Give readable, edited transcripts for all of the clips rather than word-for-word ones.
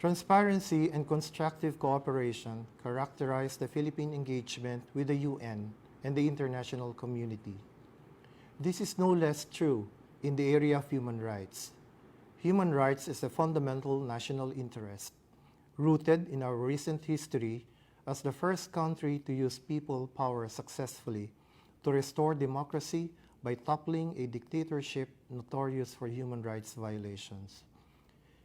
Transparency and constructive cooperation characterize the Philippine engagement with the UN and the international community. This is no less true in the area of human rights. Human rights is a fundamental national interest, rooted in our recent history as the first country to use people power successfully to restore democracy by toppling a dictatorship notorious for human rights violations.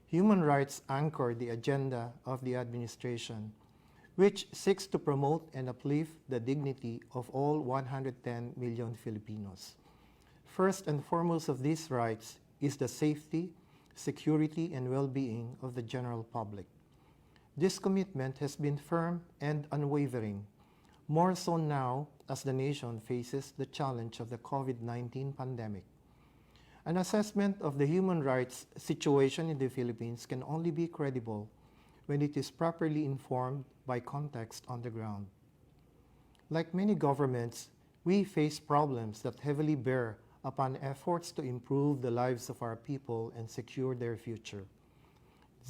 Human rights anchor the agenda of the administration, which seeks to promote and uplift the dignity of all 110 million Filipinos. First and foremost of these rights is the safety, security, and well-being of the general public. This commitment has been firm and unwavering, more so now as the nation faces the challenge of the COVID-19 pandemic. An assessment of the human rights situation in the Philippines can only be credible when it is properly informed by context on the ground. Like many governments, we face problems that heavily bear upon efforts to improve the lives of our people and secure their future.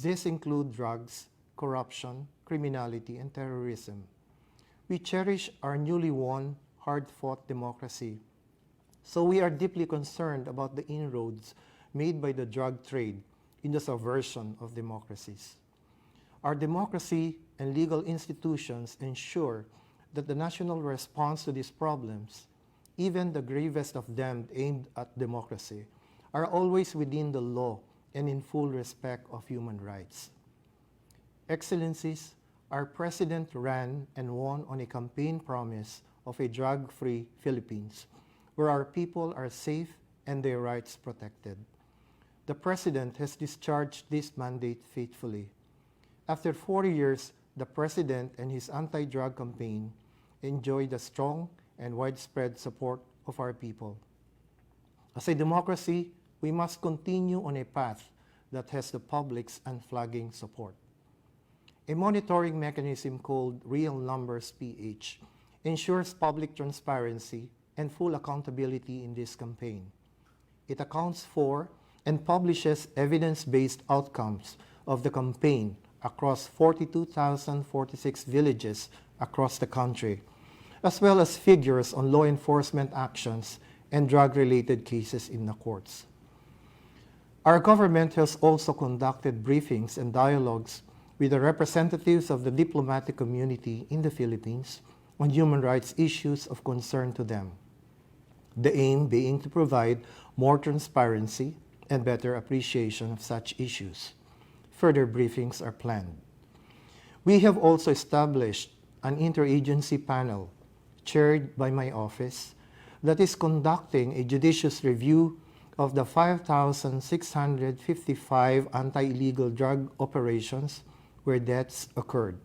These include drugs, corruption, criminality, and terrorism. We cherish our newly won, hard-fought democracy, so we are deeply concerned about the inroads made by the drug trade in the subversion of democracies. Our democracy and legal institutions ensure that the national response to these problems, even the gravest of them aimed at democracy, are always within the law and in full respect of human rights. Excellencies, our President ran and won on a campaign promise of a drug-free Philippines, where our people are safe and their rights protected. The President has discharged this mandate faithfully. After 4 years, the President and his anti-drug campaign enjoy the strong and widespread support of our people. As a democracy, we must continue on a path that has the public's unflagging support. A monitoring mechanism called Real Numbers PH ensures public transparency and full accountability in this campaign. It accounts for and publishes evidence-based outcomes of the campaign across 42,046 villages across the country, as well as figures on law enforcement actions and drug-related cases in the courts. Our government has also conducted briefings and dialogues with the representatives of the diplomatic community in the Philippines on human rights issues of concern to them. The aim being to provide more transparency and better appreciation of such issues. Further briefings are planned. We have also established an interagency panel chaired by my office that is conducting a judicious review of the 5,655 anti-illegal drug operations where deaths occurred.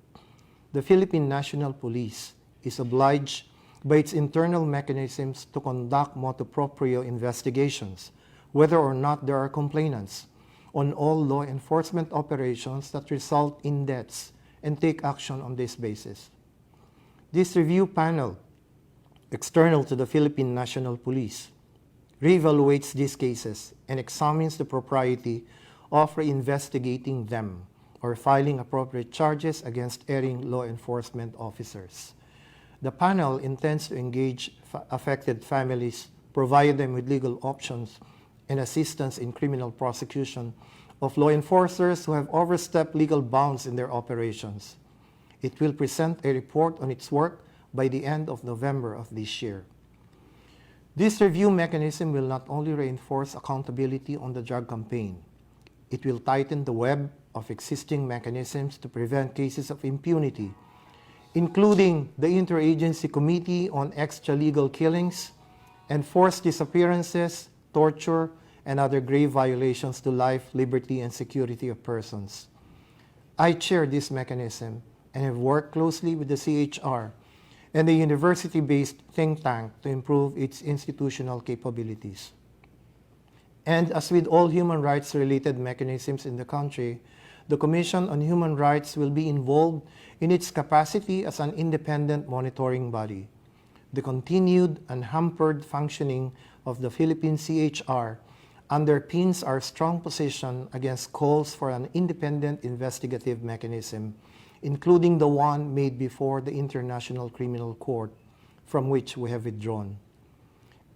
The Philippine National Police is obliged by its internal mechanisms to conduct motu proprio investigations, whether or not there are complainants, on all law enforcement operations that result in deaths and take action on this basis. This review panel, external to the Philippine National Police, reevaluates these cases and examines the propriety of reinvestigating them or filing appropriate charges against erring law enforcement officers. The panel intends to engage affected families, provide them with legal options and assistance in criminal prosecution of law enforcers who have overstepped legal bounds in their operations. It will present a report on its work by the end of November of this year. This review mechanism will not only reinforce accountability on the drug campaign, it will tighten the web of existing mechanisms to prevent cases of impunity, including the Interagency Committee on Extralegal Killings and Forced Disappearances, Torture, and other grave violations to life, liberty, and security of persons. I chair this mechanism and have worked closely with the CHR and the university-based think tank to improve its institutional capabilities. And as with all human rights-related mechanisms in the country, the Commission on Human Rights will be involved in its capacity as an independent monitoring body. The continued unhampered functioning of the Philippine CHR underpins our strong position against calls for an independent investigative mechanism, including the one made before the International Criminal Court, from which we have withdrawn.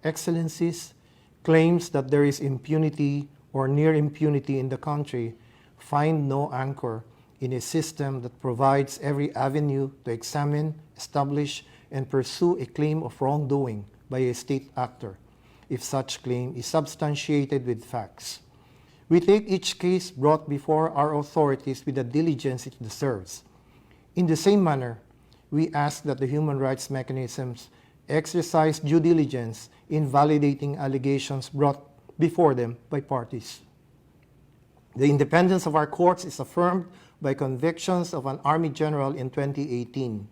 Excellencies, claims that there is impunity or near impunity in the country find no anchor in a system that provides every avenue to examine, establish, and pursue a claim of wrongdoing by a state actor, if such claim is substantiated with facts. We take each case brought before our authorities with the diligence it deserves. In the same manner, we ask that the human rights mechanisms exercise due diligence in validating allegations brought before them by parties. The independence of our courts is affirmed by convictions of an Army General in 2018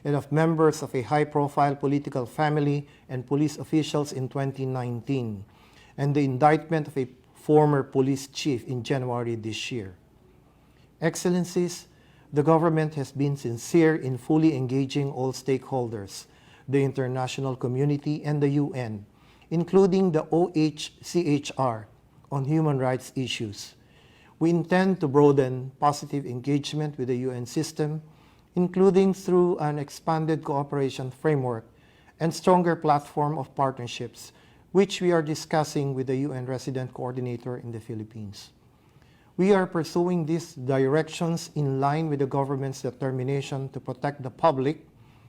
and of members of a high-profile political family and police officials in 2019, and the indictment of a former police chief in January this year. Excellencies, the government has been sincere in fully engaging all stakeholders, the international community and the UN, including the OHCHR, on human rights issues. We intend to broaden positive engagement with the UN system, including through an expanded cooperation framework and stronger platform of partnerships, which we are discussing with the UN Resident Coordinator in the Philippines. We are pursuing these directions in line with the government's determination to protect the public,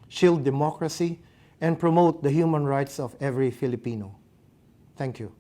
shield democracy, and promote the human rights of every Filipino. Thank you.